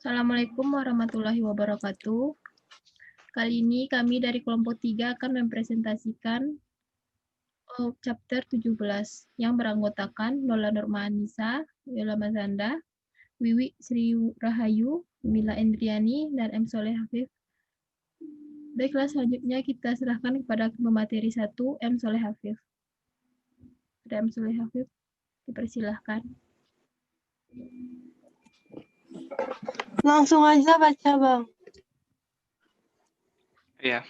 Assalamualaikum warahmatullahi wabarakatuh. Kali ini kami dari kelompok 3 akan mempresentasikan chapter 17 yang beranggotakan Lola Nurma Anissa, Yola Mazanda, Wiwi Sri Rahayu, Mila Endriani, dan M. Soleh Hafif. Baiklah, selanjutnya kita serahkan kepada pemateri 1, M. Soleh Hafif. Ada M. Soleh Hafif, dipersilahkan. Langsung aja baca, Bang. Ya.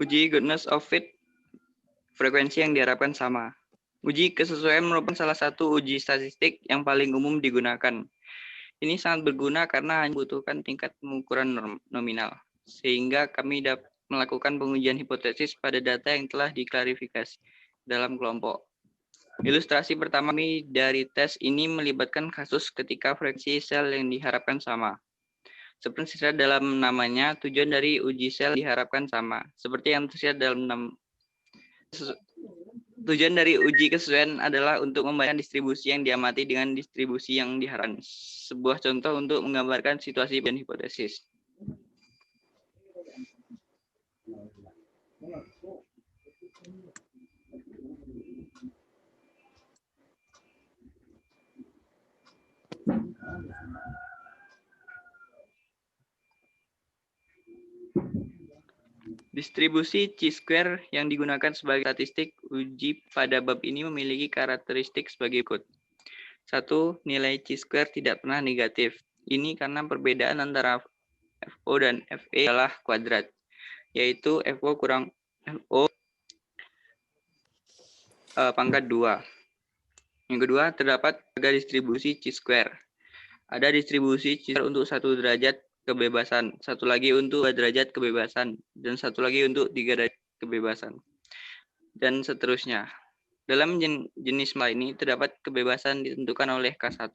Uji goodness of fit, frekuensi yang diharapkan sama. Uji kesesuaian merupakan salah satu uji statistik yang paling umum digunakan. Ini sangat berguna karena hanya membutuhkan tingkat pengukuran nominal, sehingga kami dapat melakukan pengujian hipotesis pada data yang telah diklarifikasi dalam kelompok. Ilustrasi pertama kami dari tes ini melibatkan kasus ketika frekuensi sel yang diharapkan sama. Seperti tersirat dalam namanya, tujuan dari uji sel diharapkan sama. Seperti yang tersirat dalam tujuan dari uji kesesuaian adalah untuk membayangkan distribusi yang diamati dengan distribusi yang diharapkan. Sebuah contoh untuk menggambarkan situasi dan hipotesis. Distribusi chi-square yang digunakan sebagai statistik uji pada bab ini memiliki karakteristik sebagai berikut. 1. Nilai chi-square tidak pernah negatif. Ini karena perbedaan antara FO dan FE adalah kuadrat, yaitu FO kurang FO pangkat 2. Yang kedua, terdapat tiga distribusi chi-square. Ada distribusi chi-square untuk 1 derajat kebebasan, satu lagi untuk 2 derajat kebebasan, dan satu lagi untuk 3 derajat kebebasan, dan seterusnya. Dalam jenis ini terdapat kebebasan ditentukan oleh K1,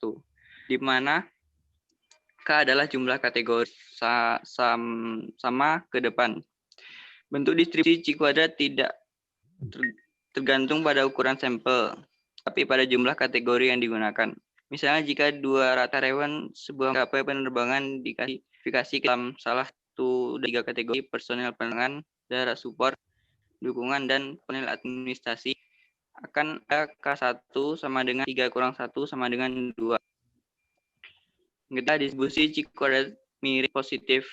di mana K adalah jumlah kategori sama ke depan. Bentuk distribusi chi kuadrat tidak tergantung pada ukuran sampel, tapi pada jumlah kategori yang digunakan. Misalnya jika dua rata hewan sebuah maskapai penerbangan diklasifikasi dalam salah satu dari 3 kategori personel penerbangan, darat support, dukungan, dan personel administrasi, akan ada K1 sama dengan 3 kurang 1 sama dengan 2. Kita distribusi chi kuadrat mirip positif,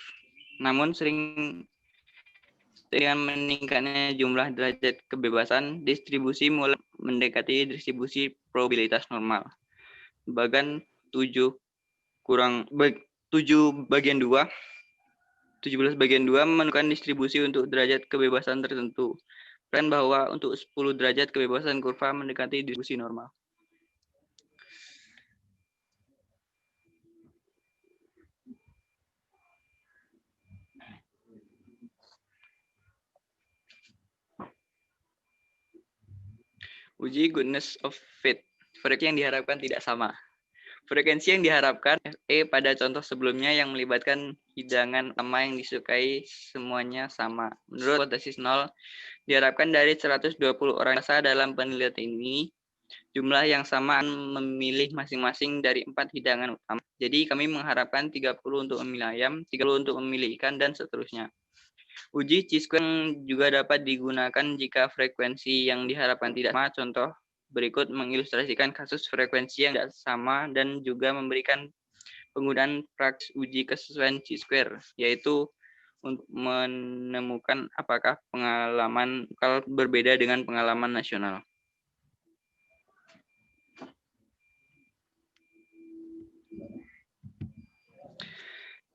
namun sering dengan meningkatnya jumlah derajat kebebasan, distribusi mulai mendekati distribusi probabilitas normal. Bagan 17 bagian 2 menentukan distribusi untuk derajat kebebasan tertentu. Perhatikan bahwa untuk 10 derajat kebebasan kurva mendekati distribusi normal. Uji goodness of fit, frekuensi yang diharapkan tidak sama. Frekuensi yang diharapkan FE pada contoh sebelumnya yang melibatkan hidangan utama yang disukai semuanya sama. Menurut hipotesis 0, diharapkan dari 120 orang dewasa dalam penelitian ini, jumlah yang sama memilih masing-masing dari 4 hidangan utama. Jadi kami mengharapkan 30 untuk memilih ayam, 30 untuk memilih ikan, dan seterusnya. Uji chi-square juga dapat digunakan jika frekuensi yang diharapkan tidak sama. Contoh berikut mengilustrasikan kasus frekuensi yang tidak sama dan juga memberikan penggunaan praktis uji kesesuaian chi-square, yaitu untuk menemukan apakah pengalaman lokal berbeda dengan pengalaman nasional.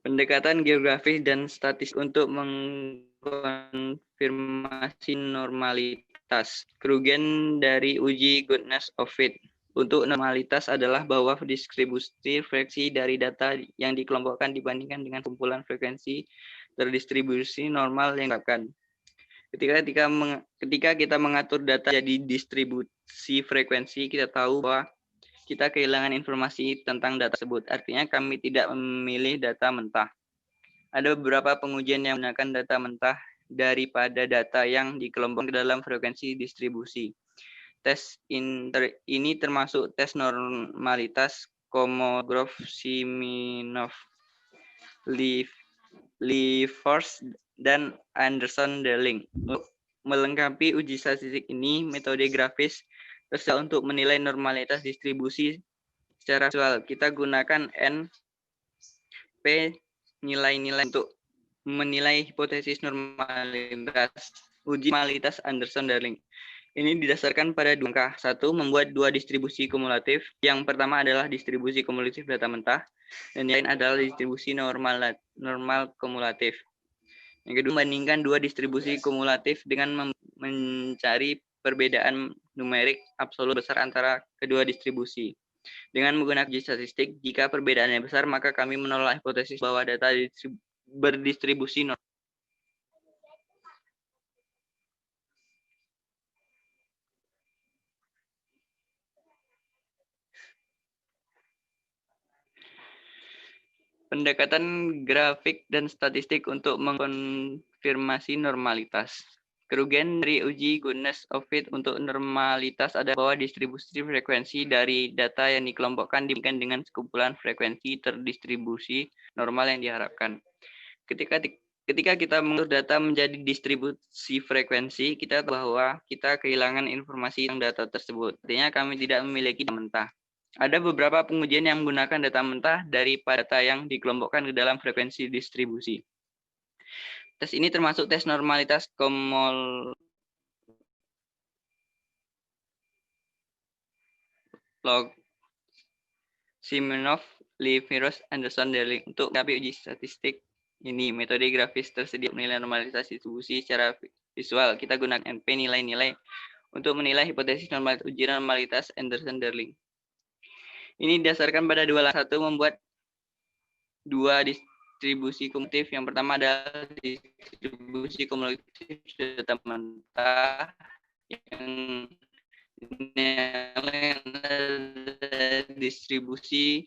Pendekatan geografis dan statistik untuk mengkonfirmasi normalitas. Kerugian dari uji goodness of fit. Untuk normalitas adalah bahwa distribusi frekuensi dari data yang dikelompokkan dibandingkan dengan kumpulan frekuensi terdistribusi normal yang diharapkan. Ketika kita mengatur data jadi distribusi frekuensi, kita tahu bahwa kita kehilangan informasi tentang data tersebut. Artinya kami tidak memilih data mentah. Ada beberapa pengujian yang menggunakan data mentah daripada data yang dikelompokkan ke dalam frekuensi distribusi. Tes ini termasuk tes normalitas Komogrov, Siminov, Livers, dan Anderson-Darling. Untuk melengkapi uji statistik ini, metode grafis tersedia untuk menilai normalitas distribusi secara visual. Kita gunakan N, P, nilai-nilai untuk menilai hipotesis normalitas. Uji normalitas Anderson-Darling. Ini didasarkan pada dua angka. Satu, membuat dua distribusi kumulatif. Yang pertama adalah distribusi kumulatif data mentah, dan yang lain adalah distribusi normal kumulatif. Yang kedua, membandingkan dua distribusi kumulatif dengan mencari perbedaan numerik absolut besar antara kedua distribusi. Dengan menggunakan uji statistik, jika perbedaannya besar, maka kami menolak hipotesis bahwa data berdistribusi normal. Pendekatan grafik dan statistik untuk mengkonfirmasi normalitas. Kerugian dari uji goodness of fit untuk normalitas adalah bahwa distribusi frekuensi dari data yang dikelompokkan dibandingkan dengan sekumpulan frekuensi terdistribusi normal yang diharapkan. Ketika kita mengatur data menjadi distribusi frekuensi, kita tahu bahwa kita kehilangan informasi tentang data tersebut. Artinya kami tidak memiliki data mentah. Ada beberapa pengujian yang menggunakan data mentah daripada data yang dikelompokkan ke dalam frekuensi distribusi. Tes ini termasuk tes normalitas Komolov, Simonov, Livers, Anderson-Darling. Untuk mencapai uji statistik ini, metode grafis tersedia menilai normalitas distribusi secara visual. Kita gunakan NP nilai-nilai untuk menilai hipotesis normalitas uji normalitas Anderson-Darling. Ini didasarkan pada dua langkah. Satu, membuat dua distribusi kumulatif. Yang pertama adalah distribusi kumulatif data mentah, yang distribusi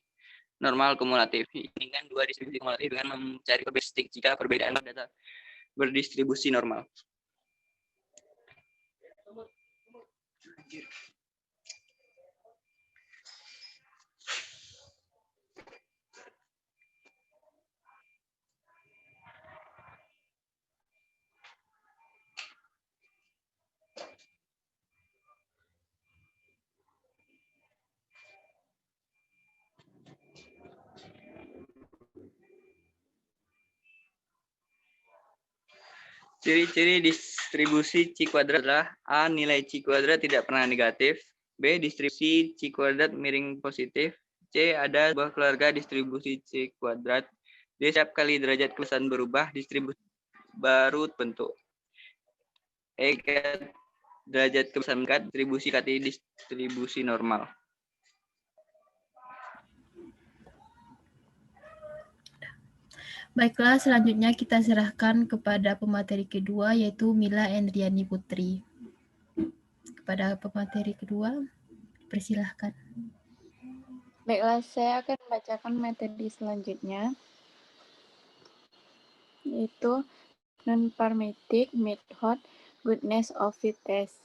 normal kumulatif. Ini kan dua distribusi kumulatif dengan mencari perbedaan jika perbedaan data berdistribusi normal. Ciri-ciri distribusi C kuadrat adalah A. Nilai C kuadrat tidak pernah negatif. B. Distribusi C kuadrat miring positif. C. Ada sebuah keluarga distribusi C kuadrat. D. Setiap kali derajat kebebasan berubah, distribusi baru bentuk. E. Derajat kebebasan meningkat, distribusi kati distribusi normal. Baiklah, selanjutnya kita serahkan kepada pemateri kedua, yaitu Mila Endriani Putri. Kepada pemateri kedua, persilahkan. Baiklah, saya akan membacakan materi selanjutnya, yaitu Non-Parametric Method Goodness of Fit Test.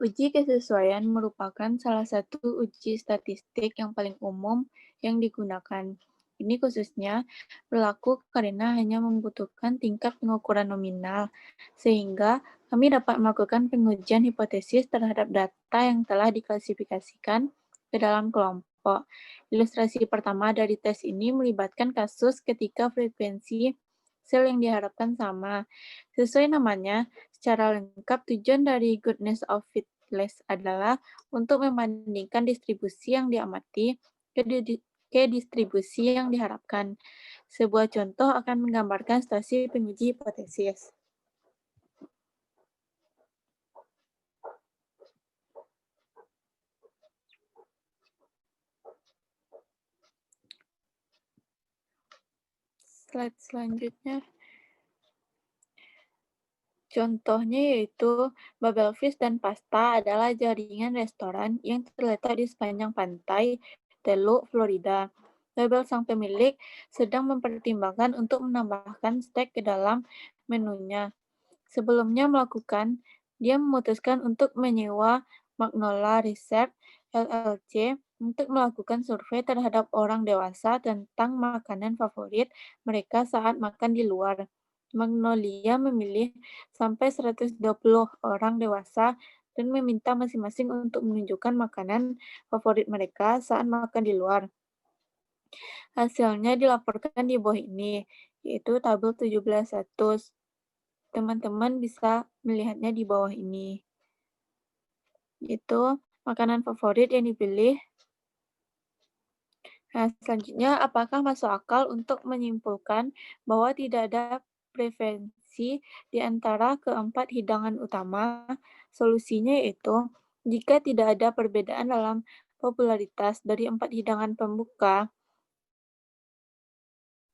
Uji kesesuaian merupakan salah satu uji statistik yang paling umum yang digunakan. Ini khususnya berlaku karena hanya membutuhkan tingkat pengukuran nominal, sehingga kami dapat melakukan pengujian hipotesis terhadap data yang telah diklasifikasikan ke dalam kelompok. Ilustrasi pertama dari tes ini melibatkan kasus ketika frekuensi sel yang diharapkan sama. Sesuai namanya, secara lengkap tujuan dari goodness of fit test adalah untuk membandingkan distribusi yang diamati ke distribusi yang diharapkan. Sebuah contoh akan menggambarkan situasi penguji hipotesis. Slide selanjutnya. Contohnya yaitu Babel Fish dan Pasta adalah jaringan restoran yang terletak di sepanjang pantai Teluk, Florida. Babel sang pemilik sedang mempertimbangkan untuk menambahkan steak ke dalam menunya. Sebelumnya melakukan, dia memutuskan untuk menyewa Magnolia Resort LLC untuk melakukan survei terhadap orang dewasa tentang makanan favorit mereka saat makan di luar. Magnolia memilih sampai 120 orang dewasa dan meminta masing-masing untuk menunjukkan makanan favorit mereka saat makan di luar. Hasilnya dilaporkan di bawah ini, yaitu tabel 1700. Teman-teman bisa melihatnya di bawah ini. Itu makanan favorit yang dipilih. Nah, selanjutnya, apakah masuk akal untuk menyimpulkan bahwa tidak ada preferensi di antara keempat hidangan utama? Solusinya yaitu, jika tidak ada perbedaan dalam popularitas dari 4 hidangan pembuka,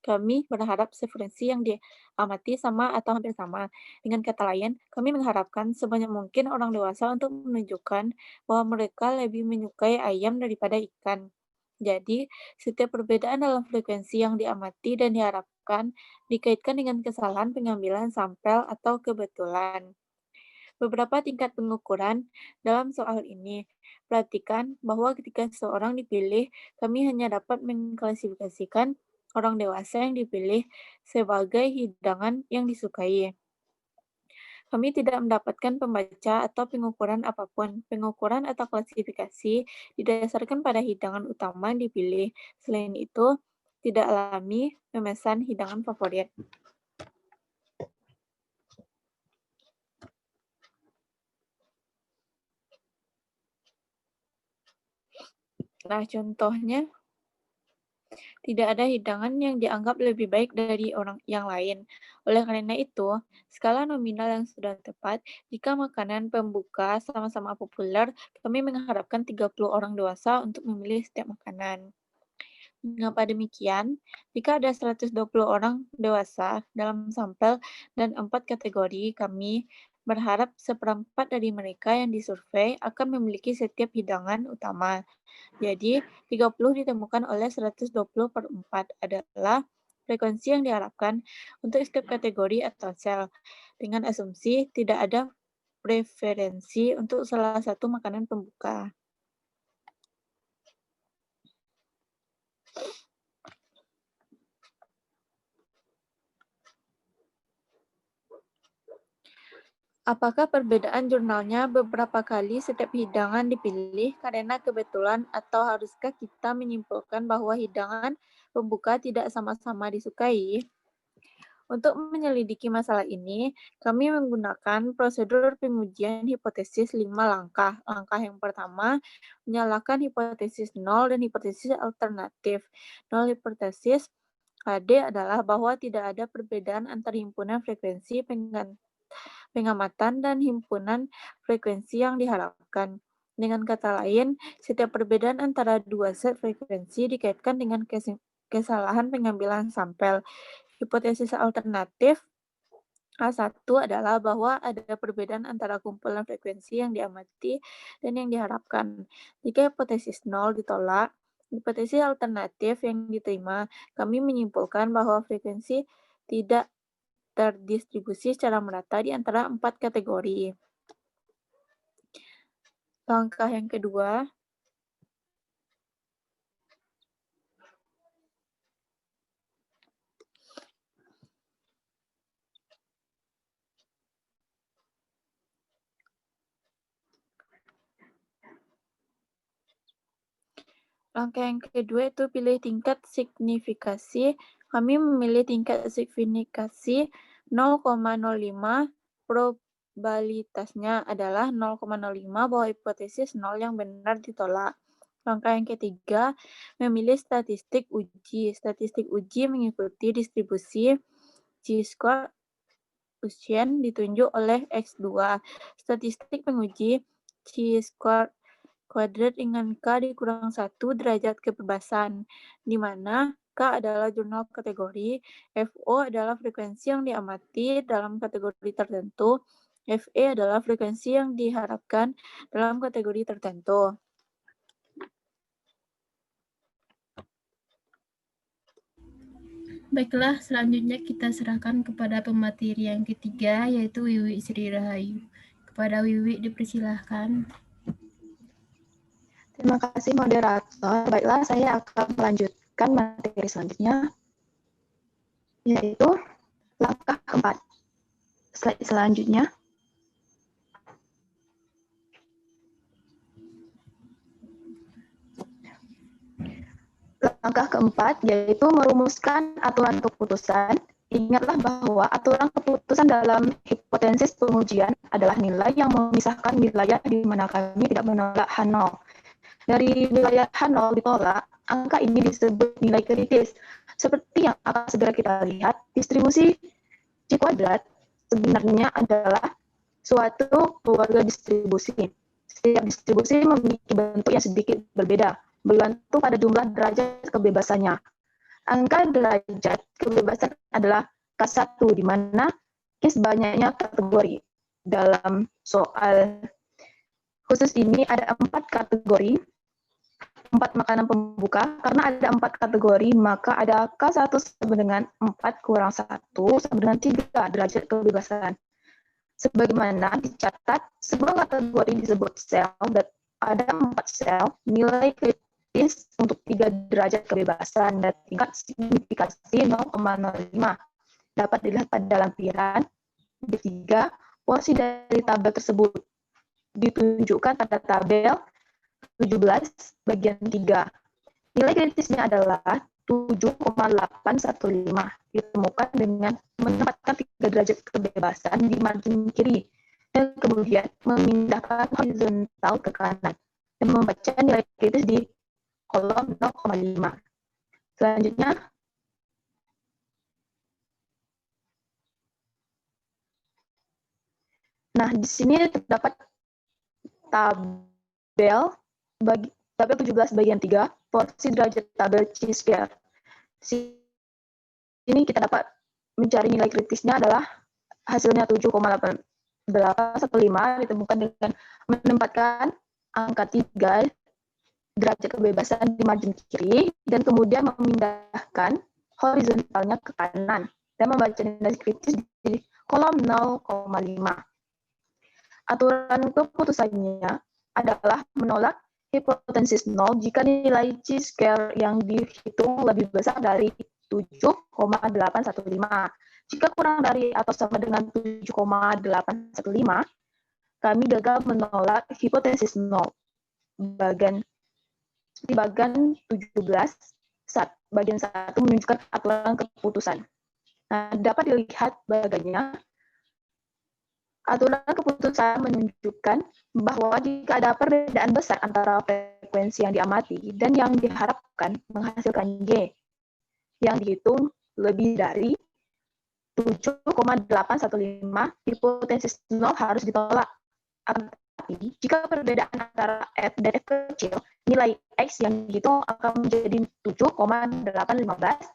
kami berharap preferensi yang diamati sama atau hampir sama. Dengan kata lain, kami mengharapkan sebanyak mungkin orang dewasa untuk menunjukkan bahwa mereka lebih menyukai ayam daripada ikan. Jadi, setiap perbedaan dalam frekuensi yang diamati dan diharapkan dikaitkan dengan kesalahan pengambilan sampel atau kebetulan. Beberapa tingkat pengukuran dalam soal ini. Perhatikan bahwa ketika seorang dipilih, kami hanya dapat mengklasifikasikan orang dewasa yang dipilih sebagai hidangan yang disukai. Kami tidak mendapatkan pembaca atau pengukuran apapun. Pengukuran atau klasifikasi didasarkan pada hidangan utama yang dipilih. Selain itu, tidak alami memesan hidangan favorit. Nah, contohnya, tidak ada hidangan yang dianggap lebih baik dari orang yang lain. Oleh karena itu, skala nominal yang sudah tepat, jika makanan pembuka sama-sama populer, kami mengharapkan 30 orang dewasa untuk memilih setiap makanan. Mengapa demikian? Jika ada 120 orang dewasa dalam sampel dan 4 kategori, kami berharap seperempat dari mereka yang disurvei akan memiliki setiap hidangan utama. Jadi, 30 ditemukan oleh 120 per 4 adalah frekuensi yang diharapkan untuk setiap kategori atau sel, dengan asumsi tidak ada preferensi untuk salah satu makanan pembuka. Apakah perbedaan jurnalnya beberapa kali setiap hidangan dipilih karena kebetulan atau haruskah kita menyimpulkan bahwa hidangan pembuka tidak sama-sama disukai? Untuk menyelidiki masalah ini, kami menggunakan prosedur pengujian hipotesis 5 langkah. Langkah yang pertama, menyalakan hipotesis 0 dan hipotesis alternatif. 0 hipotesis HD adalah bahwa tidak ada perbedaan antar himpunan frekuensi pengamatan dan himpunan frekuensi yang diharapkan. Dengan kata lain, setiap perbedaan antara dua set frekuensi dikaitkan dengan kesalahan pengambilan sampel. Hipotesis alternatif A1 adalah bahwa ada perbedaan antara kumpulan frekuensi yang diamati dan yang diharapkan. Jika hipotesis 0 ditolak, hipotesis alternatif yang diterima, kami menyimpulkan bahwa frekuensi tidak terdistribusi secara merata di antara 4 kategori. Langkah yang kedua, itu pilih tingkat signifikasi. Kami memilih tingkat signifikasi 0,05. Probabilitasnya adalah 0,05 bahwa hipotesis 0 yang benar ditolak. Langkah yang ketiga, memilih statistik uji. Statistik uji mengikuti distribusi chi-square Gaussian ditunjuk oleh X2. Statistik penguji chi-square kuadrat dengan K dikurang 1 derajat kebebasan, di mana K adalah jurnal kategori, FO adalah frekuensi yang diamati dalam kategori tertentu, FE adalah frekuensi yang diharapkan dalam kategori tertentu. Baiklah, selanjutnya kita serahkan kepada pemateri yang ketiga, yaitu Wiwi Sri Rahayu. Kepada Wiwi dipersilahkan. Terima kasih moderator. Baiklah, saya akan melanjutkan materi selanjutnya, yaitu langkah keempat. Slide selanjutnya. Langkah keempat yaitu merumuskan aturan keputusan. Ingatlah bahwa aturan keputusan dalam hipotesis pengujian adalah nilai yang memisahkan wilayah di mana kami tidak menolak H0. Dari wilayah H0 ditolak, angka ini disebut nilai kritis. Seperti yang akan segera kita lihat, distribusi C kuadrat sebenarnya adalah suatu keluarga distribusi. Setiap distribusi memiliki bentuk yang sedikit berbeda, bergantung pada jumlah derajat kebebasannya. Angka derajat kebebasan adalah K1, di mana banyaknya kategori. Dalam soal khusus ini ada 4 kategori, 4 makanan pembuka. Karena ada 4 kategori, maka ada K1 sama dengan 4 kurang 1 sama dengan 3 derajat kebebasan. Sebagaimana dicatat, sebuah kategori disebut sel, dan ada 4 sel, nilai kritis untuk 3 derajat kebebasan dan tingkat signifikasi 0,05. Dapat dilihat pada lampiran B3, porsi dari tabel tersebut ditunjukkan pada tabel 17 bagian 3. Nilai kritisnya adalah 7,815, ditemukan dengan menempatkan 3 derajat kebebasan di margin kiri dan kemudian memindahkan horizontal ke kanan dan membaca nilai kritis di kolom 0,5. Selanjutnya, nah di sini terdapat tabel 17 bagian 3, porsi derajat tabel chi-square. Sini kita dapat mencari nilai kritisnya adalah hasilnya 7,8815 ditemukan dengan menempatkan angka 3 derajat kebebasan di margin kiri dan kemudian memindahkan horizontalnya ke kanan dan membaca nilai kritis di kolom 0,5. Aturan keputusannya adalah menolak hipotesis 0 jika nilai chi-square yang dihitung lebih besar dari 7,815. Jika kurang dari atau sama dengan 7,815, kami gagal menolak hipotesis 0. Di bagian 17, bagian 1 menunjukkan aturan keputusan. Nah, dapat dilihat bagiannya. Aturan keputusan menunjukkan bahwa jika ada perbedaan besar antara frekuensi yang diamati dan yang diharapkan menghasilkan Y yang dihitung lebih dari 7,815, hipotesis 0 harus ditolak. Tapi jika perbedaan antara F dan F kecil, nilai X yang dihitung akan menjadi 7,815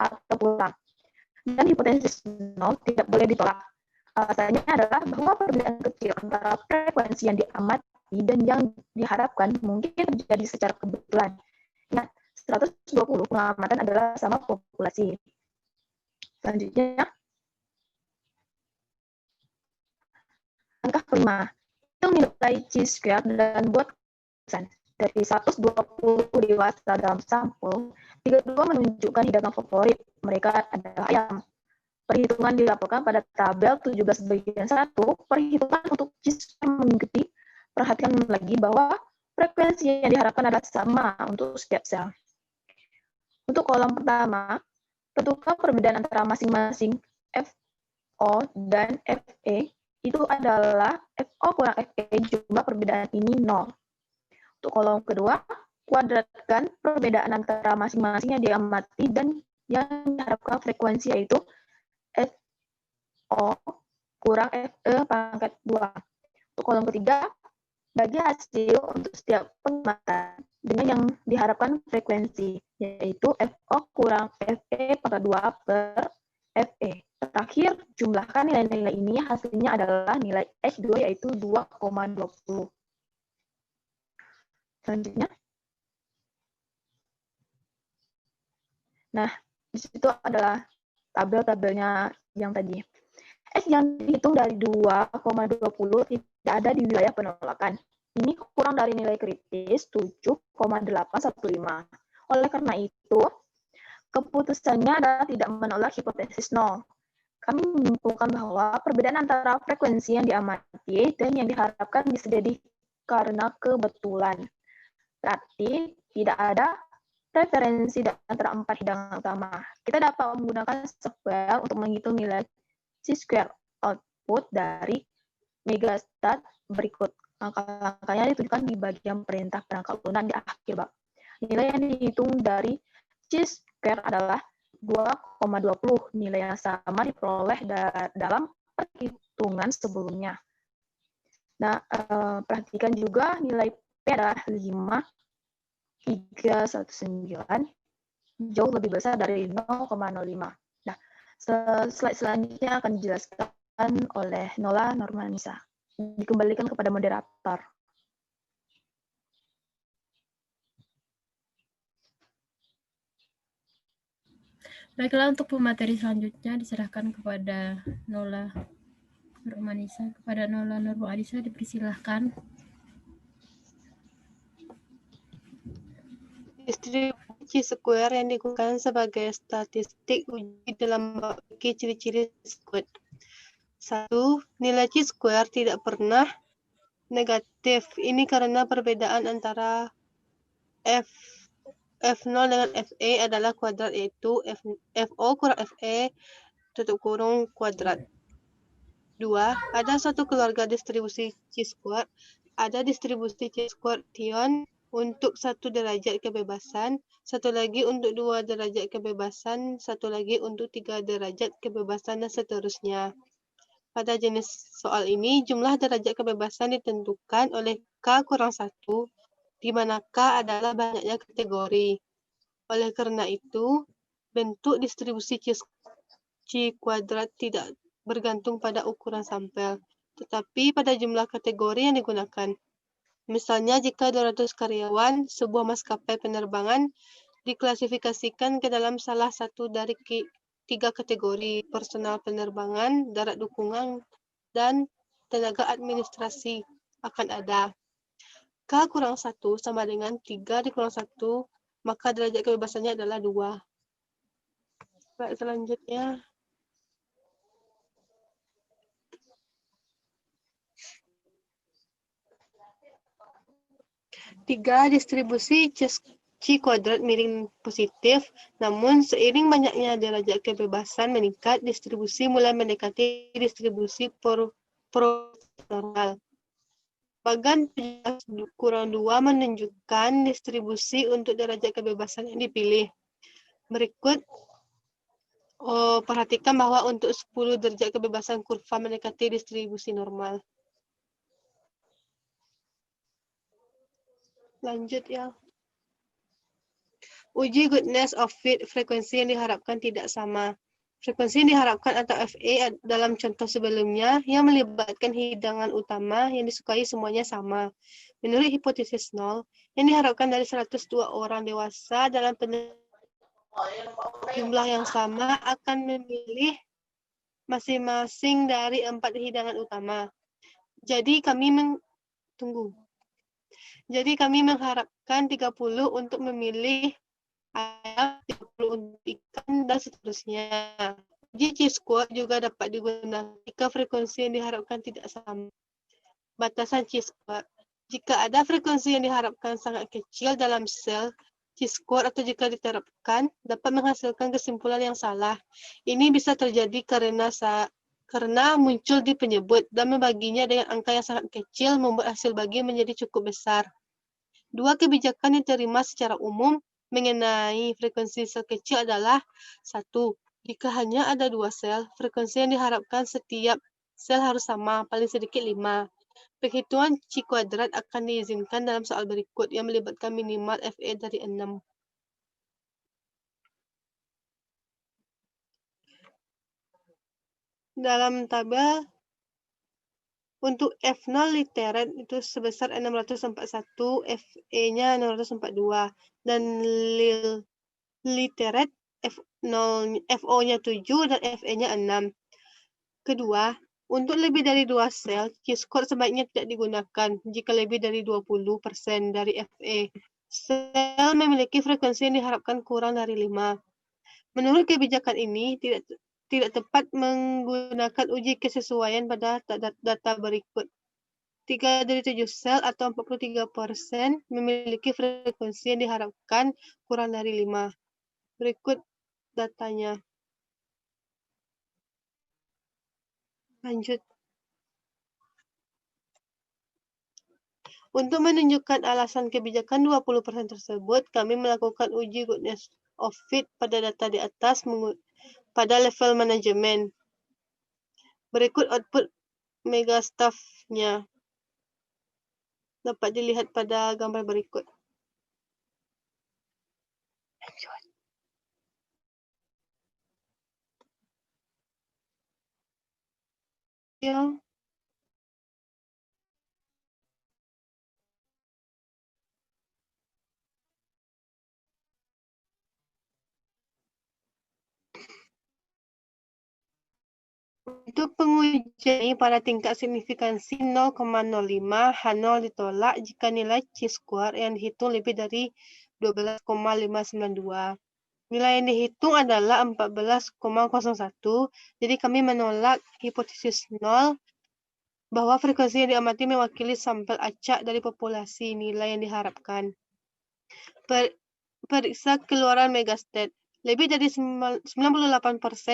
atau kurang. Dan hipotesis 0 tidak boleh ditolak. Alasannya adalah bahwa perbedaan kecil antara frekuensi yang diamati dan yang diharapkan mungkin terjadi secara kebetulan. Ingat, 120 pengamatan adalah sama populasi. Selanjutnya, langkah kelima, hitung nilai chi-square dan buat keputusan. Dari 120 dewasa dalam sampel, 32 menunjukkan hidangan favorit mereka adalah ayam. Perhitungan dilaporkan pada tabel 17 bagian 1. Perhitungan untuk chi-square mengikuti. Perhatikan lagi bahwa frekuensi yang diharapkan adalah sama untuk setiap sel. Untuk kolom pertama, tentukan perbedaan antara masing-masing FO dan FE. Itu adalah FO kurang FE, jumlah perbedaan ini 0. Untuk kolom kedua, kuadratkan perbedaan antara masing-masing yang diamati dan yang diharapkan frekuensi, yaitu FO kurang FE pangkat 2. Untuk kolom ketiga, bagi hasil untuk setiap pengamatan dengan yang diharapkan frekuensi, yaitu FO kurang FE pangkat 2 per FE. Terakhir, jumlahkan nilai-nilai ini, hasilnya adalah nilai H2 yaitu 2,20. Selanjutnya. Nah, di situ adalah tabel-tabelnya yang tadi. X yang dihitung dari 2,20 tidak ada di wilayah penolakan. ini kurang dari nilai kritis 7,815. Oleh karena itu, keputusannya adalah tidak menolak hipotesis nol. Kami menyimpulkan bahwa perbedaan antara frekuensi yang diamati dan yang diharapkan bisa jadi karena kebetulan. Berarti tidak ada preferensi antara 4 hidangan utama. Kita dapat menggunakan software untuk menghitung nilai chi-square output dari megastat berikut. Langkah-langkahnya ditunjukkan di bagian perintah perangkat lunak di akhir bab. Nilai yang dihitung dari chi-square adalah 2,20. Nilai yang sama diperoleh dalam perhitungan sebelumnya. Nah, perhatikan juga nilai P adalah 5,319, jauh lebih besar dari 0,05. Nah, slide selanjutnya akan dijelaskan oleh Nola Normanisa. Dikembalikan kepada moderator. Baiklah, untuk pemateri selanjutnya diserahkan kepada Nola Normanisa. Kepada Nola Normanisa dipersilahkan. Distribusi square yang digunakan sebagai statistik uji dalam memiliki ciri-ciri berikut. 1. Nilai chi-square tidak pernah negatif. Ini karena perbedaan antara F0 dengan FE adalah kuadrat, yaitu FO kurang FE tutup kurung kuadrat. 2. Ada satu keluarga distribusi chi-square. Ada distribusi chi-square Thion untuk 1 derajat kebebasan, satu lagi untuk 2 derajat kebebasan, satu lagi untuk 3 derajat kebebasan, dan seterusnya. Pada jenis soal ini, jumlah derajat kebebasan ditentukan oleh K kurang 1, di mana K adalah banyaknya kategori. Oleh karena itu, bentuk distribusi chi kuadrat tidak bergantung pada ukuran sampel, tetapi pada jumlah kategori yang digunakan. Misalnya, jika 200 karyawan sebuah maskapai penerbangan diklasifikasikan ke dalam salah satu dari 3 kategori: personal penerbangan, darat dukungan, dan tenaga administrasi, akan ada K kurang 1 sama dengan 3 dikurang 1, maka derajat kebebasannya adalah 2. Slide selanjutnya. Tiga, distribusi chi kuadrat miring positif, namun seiring banyaknya derajat kebebasan meningkat, distribusi mulai mendekati distribusi proporsional. Bagan kurang 2 menunjukkan distribusi untuk derajat kebebasan yang dipilih. Berikut, perhatikan bahwa untuk 10 derajat kebebasan kurva mendekati distribusi normal. Lanjut ya. Uji goodness of fit, frekuensi yang diharapkan tidak sama. Frekuensi yang diharapkan atau FE dalam contoh sebelumnya yang melibatkan hidangan utama yang disukai semuanya sama. Menurut hipotesis nol, yang diharapkan dari 102 orang dewasa dalam jumlah yang sama akan memilih masing-masing dari 4 hidangan utama. Jadi kami mengharapkan 30 untuk memilih ayam, 30 untuk ikan, dan seterusnya. Uji chi-square juga dapat digunakan jika frekuensi yang diharapkan tidak sama. Batasan chi-square. Jika ada frekuensi yang diharapkan sangat kecil dalam sel chi-square atau jika diterapkan, dapat menghasilkan kesimpulan yang salah. Ini bisa terjadi karena muncul di penyebut dan membaginya dengan angka yang sangat kecil membuat hasil bagi menjadi cukup besar. Dua kebijakan yang diterima secara umum mengenai frekuensi sel kecil adalah: 1. Jika hanya ada 2 sel, frekuensi yang diharapkan setiap sel harus sama, paling sedikit 5. Penghitungan chi kuadrat akan diizinkan dalam soal berikut yang melibatkan minimal FE dari 6. Dalam tabel, untuk F0 literat itu sebesar 641, FE-nya 642, dan literat FO-nya 7 dan FE-nya 6. Kedua, Untuk lebih dari 2 sel, Q-score sebaiknya tidak digunakan jika lebih dari 20% dari FE. Sel memiliki frekuensi yang diharapkan kurang dari 5. Menurut kebijakan ini, tidak tepat menggunakan uji kesesuaian pada data berikut. 3 dari 7 sel atau 43% memiliki frekuensi yang diharapkan kurang dari 5. Berikut datanya. Lanjut. Untuk menunjukkan alasan kebijakan 20% tersebut, kami melakukan uji goodness of fit pada data di atas pada level manajemen. Berikut output megastaff-nya. Dapat dilihat pada gambar berikut. Lanjut. Ya. Untuk pengujian ini pada tingkat signifikansi 0,05, H0 ditolak jika nilai Chi-square yang dihitung lebih dari 12,592. Nilai yang dihitung adalah 14,01, jadi kami menolak hipotesis 0 bahwa frekuensi yang diamati mewakili sampel acak dari populasi nilai yang diharapkan. Periksa keluaran megastat. Lebih dari 98%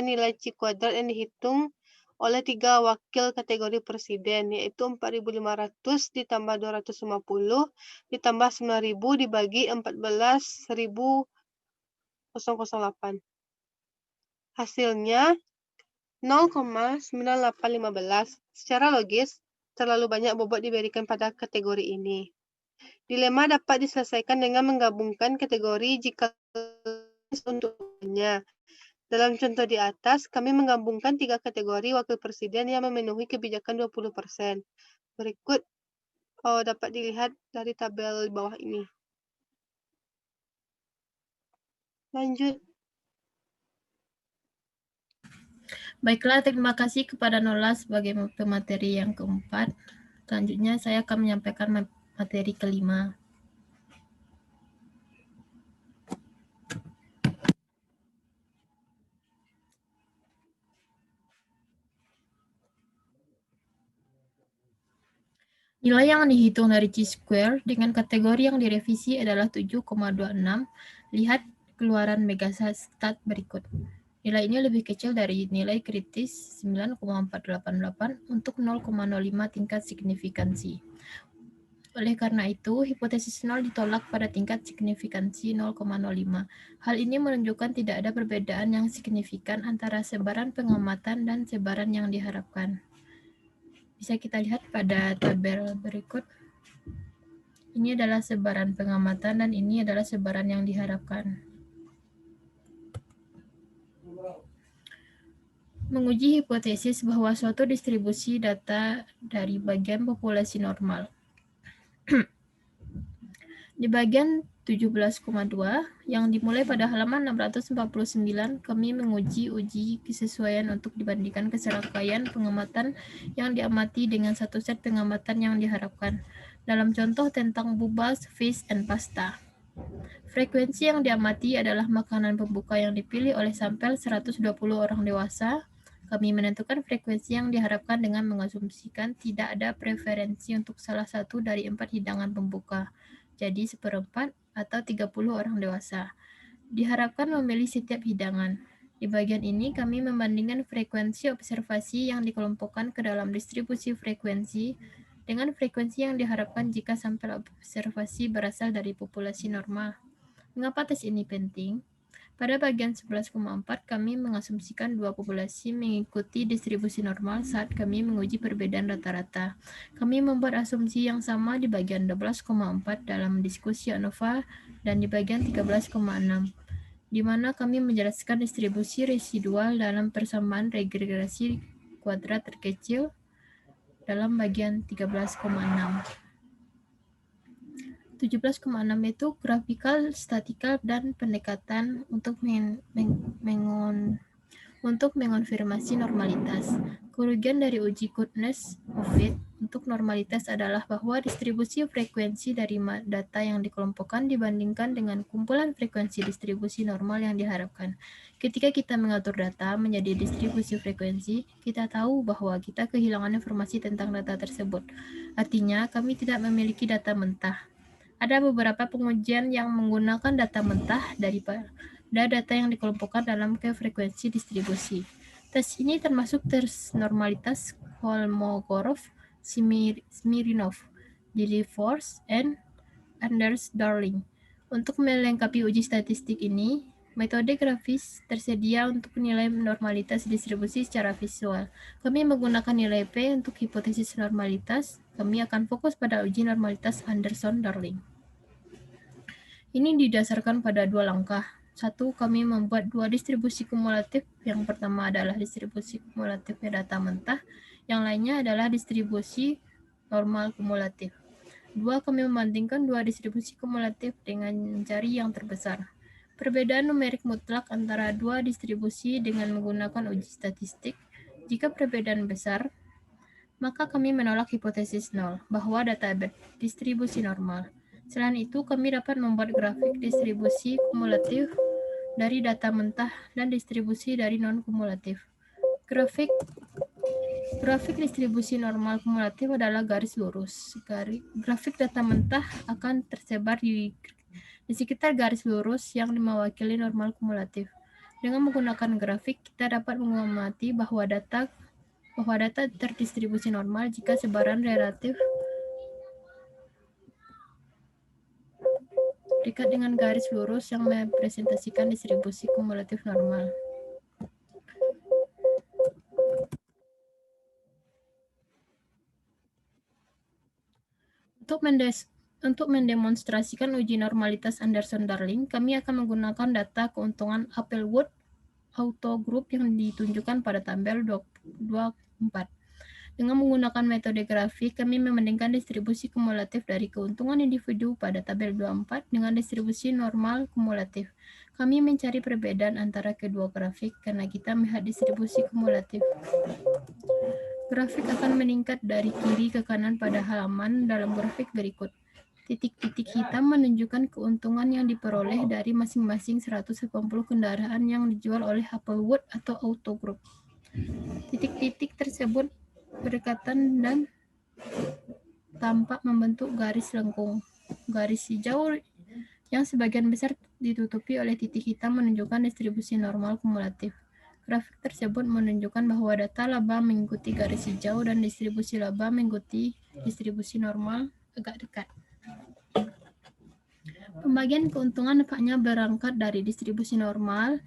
nilai Chi kuadrat yang dihitung oleh 3 wakil kategori presiden, yaitu 4.500 ditambah 250 ditambah 9.000 dibagi 14.008. Hasilnya 0,9815. Secara logis, terlalu banyak bobot diberikan pada kategori ini. Dilema dapat diselesaikan dengan menggabungkan kategori jika untuknya. Dalam contoh di atas, kami menggabungkan 3 kategori wakil presiden yang memenuhi kebijakan 20%. Berikut dapat dilihat dari tabel bawah ini. Lanjut. Baiklah, terima kasih kepada Nola sebagai pemateri yang keempat. Selanjutnya saya akan menyampaikan materi kelima. Nilai yang dihitung dari Chi-square dengan kategori yang direvisi adalah 7,26. Lihat keluaran megastat berikut. Nilai ini lebih kecil dari nilai kritis 9,488 untuk 0,05 tingkat signifikansi. Oleh karena itu, hipotesis 0 ditolak pada tingkat signifikansi 0,05. Hal ini menunjukkan tidak ada perbedaan yang signifikan antara sebaran pengamatan dan sebaran yang diharapkan. Bisa kita lihat pada tabel berikut. Ini adalah sebaran pengamatan dan ini adalah sebaran yang diharapkan. Menguji hipotesis bahwa suatu distribusi data dari bagian populasi normal. Di bagian 17,2 yang dimulai pada halaman 649, kami menguji uji kesesuaian untuk dibandingkan keserangkaian pengamatan yang diamati dengan satu set pengamatan yang diharapkan. Dalam contoh tentang bubas, fish, and pasta. Frekuensi yang diamati adalah makanan pembuka yang dipilih oleh sampel 120 orang dewasa. Kami menentukan frekuensi yang diharapkan dengan mengasumsikan tidak ada preferensi untuk salah satu dari 4 hidangan pembuka. Jadi 1/4 atau 30 orang dewasa. Diharapkan memilih setiap hidangan. Di bagian ini kami membandingkan frekuensi observasi yang dikelompokkan ke dalam distribusi frekuensi dengan frekuensi yang diharapkan jika sampel observasi berasal dari populasi normal. Mengapa tes ini penting? Pada bagian 11,4 kami mengasumsikan dua populasi mengikuti distribusi normal saat kami menguji perbedaan rata-rata. Kami membuat asumsi yang sama di bagian 12,4 dalam diskusi ANOVA dan di bagian 13,6, di mana kami menjelaskan distribusi residual dalam persamaan regresi kuadrat terkecil dalam bagian 13,6. 17,6 itu grafikal, statikal, dan pendekatan untuk mengonfirmasi normalitas. Kerugian dari uji goodness of fit untuk normalitas adalah bahwa distribusi frekuensi dari data yang dikelompokkan dibandingkan dengan kumpulan frekuensi distribusi normal yang diharapkan. Ketika kita mengatur data menjadi distribusi frekuensi, kita tahu bahwa kita kehilangan informasi tentang data tersebut. Artinya, kami tidak memiliki data mentah. Ada beberapa pengujian yang menggunakan data mentah daripada data yang dikelompokkan dalam frekuensi distribusi. Tes ini termasuk tes normalitas Kolmogorov-Smirnov, Dili-Force, and Anders-Darling. Untuk melengkapi uji statistik ini, metode grafis tersedia untuk menilai normalitas distribusi secara visual. Kami menggunakan nilai P untuk hipotesis normalitas. Kami akan fokus pada uji normalitas Anderson-Darling. Ini didasarkan pada 2 langkah. 1, kami membuat 2 distribusi kumulatif. Yang pertama adalah distribusi kumulatif data mentah, yang lainnya adalah distribusi normal kumulatif. 2, kami membandingkan 2 distribusi kumulatif dengan mencari yang terbesar. Perbedaan numerik mutlak antara 2 distribusi dengan menggunakan uji statistik. Jika perbedaan besar, maka kami menolak hipotesis nol bahwa data distribusi normal. Selain itu, kami dapat membuat grafik distribusi kumulatif dari data mentah dan distribusi dari non-kumulatif. Grafik distribusi normal kumulatif adalah garis lurus. Grafik data mentah akan tersebar di sekitar garis lurus yang mewakili normal kumulatif. Dengan menggunakan grafik, kita dapat mengamati bahwa data terdistribusi normal jika sebaran relatif dekat dengan garis lurus yang merepresentasikan distribusi kumulatif normal. Untuk mendemonstrasikan uji normalitas Anderson-Darling, kami akan menggunakan data keuntungan Applewood Autogroup yang ditunjukkan pada tabel 24. Dengan menggunakan metode grafik, kami membandingkan distribusi kumulatif dari keuntungan individu pada tabel 24 dengan distribusi normal kumulatif. Kami mencari perbedaan antara kedua grafik karena kita melihat distribusi kumulatif. Grafik akan meningkat dari kiri ke kanan pada halaman dalam grafik berikut. Titik-titik hitam menunjukkan keuntungan yang diperoleh dari masing-masing 180 kendaraan yang dijual oleh Applewood atau Autogroup. Titik-titik tersebut berdekatan dan tampak membentuk garis lengkung. Garis hijau yang sebagian besar ditutupi oleh titik hitam menunjukkan distribusi normal kumulatif. Grafik tersebut menunjukkan bahwa data laba mengikuti garis hijau dan distribusi laba mengikuti distribusi normal agak dekat. Pembagian keuntungan nampaknya berangkat dari distribusi normal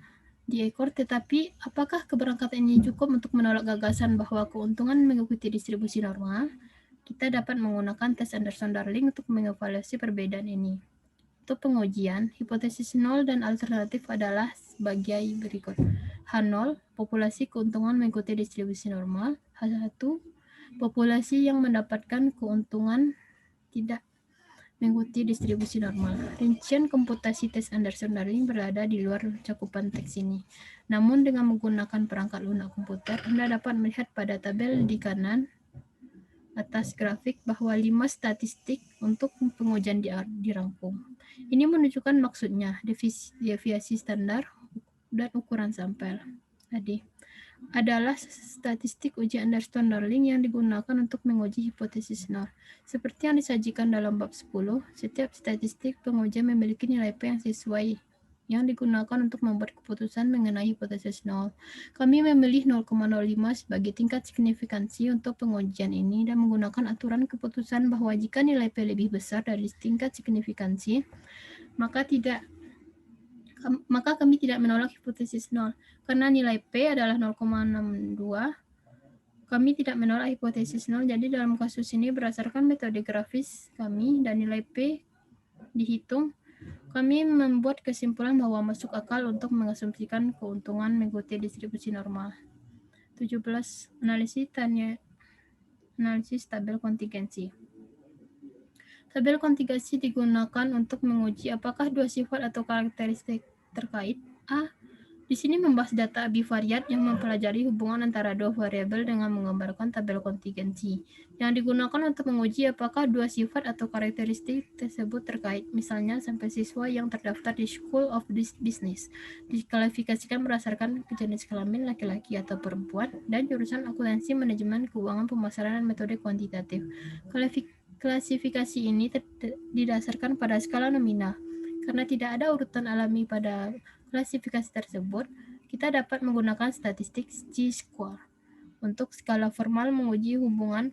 di ekor, tetapi apakah keberangkatan ini cukup untuk menolak gagasan bahwa keuntungan mengikuti distribusi normal? Kita dapat menggunakan tes Anderson-Darling untuk mengevaluasi perbedaan ini. Untuk pengujian, hipotesis nol dan alternatif adalah sebagai berikut. H0, populasi keuntungan mengikuti distribusi normal. H1, populasi yang mendapatkan keuntungan tidak mengikuti distribusi normal. Rincian komputasi tes Anderson-Darling berada di luar cakupan teks ini. Namun dengan menggunakan perangkat lunak komputer, Anda dapat melihat pada tabel di kanan atas grafik bahwa 5 statistik untuk pengujian dirangkum. Ini menunjukkan maksudnya deviasi standar dan ukuran sampel. Tadi adalah statistik uji Anderson-Darling yang digunakan untuk menguji hipotesis nol. Seperti yang disajikan dalam bab 10, setiap statistik pengujian memiliki nilai P yang sesuai yang digunakan untuk membuat keputusan mengenai hipotesis nol. Kami memilih 0,05 sebagai tingkat signifikansi untuk pengujian ini dan menggunakan aturan keputusan bahwa jika nilai P lebih besar dari tingkat signifikansi, maka kami tidak menolak hipotesis nol. Karena nilai P adalah 0,62, kami tidak menolak hipotesis nol. Jadi dalam kasus ini berdasarkan metode grafis kami dan nilai P dihitung, kami membuat kesimpulan bahwa masuk akal untuk mengasumsikan keuntungan mengikuti distribusi normal. 17. Analisis tabel kontingensi. Tabel kontingensi digunakan untuk menguji apakah dua sifat atau karakteristik terkait A. Di sini membahas data bivariat yang mempelajari hubungan antara dua variabel dengan menggambarkan tabel kontingensi yang digunakan untuk menguji apakah dua sifat atau karakteristik tersebut terkait. Misalnya, sampel siswa yang terdaftar di School of Business diklasifikasikan berdasarkan jenis kelamin laki-laki atau perempuan dan jurusan akuntansi, manajemen keuangan, pemasaran, dan metode kuantitatif. Klasifikasi ini didasarkan pada skala nominal. Karena tidak ada urutan alami pada klasifikasi tersebut, kita dapat menggunakan statistik chi-square untuk skala formal menguji hubungan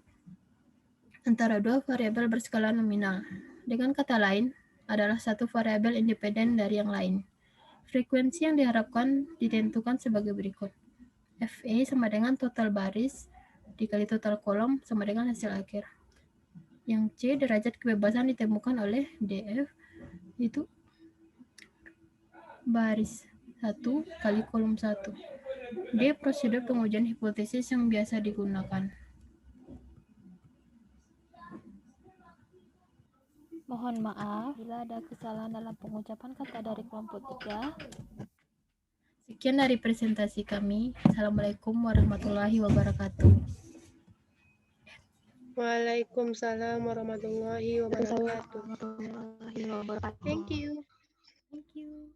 antara dua variabel berskala nominal. Dengan kata lain, adalah satu variabel independen dari yang lain. Frekuensi yang diharapkan ditentukan sebagai berikut. FE sama dengan total baris dikali total kolom sama dengan hasil akhir. Yang C, derajat kebebasan ditemukan oleh DF, itu baris 1 kali kolom 1. D, prosedur pengujian hipotesis yang biasa digunakan. Mohon maaf bila ada kesalahan dalam pengucapan kata dari kelompok 3. Sekian dari presentasi kami. Assalamualaikum warahmatullahi wabarakatuh. Waalaikumsalam warahmatullahi wabarakatuh. Thank you. Thank you.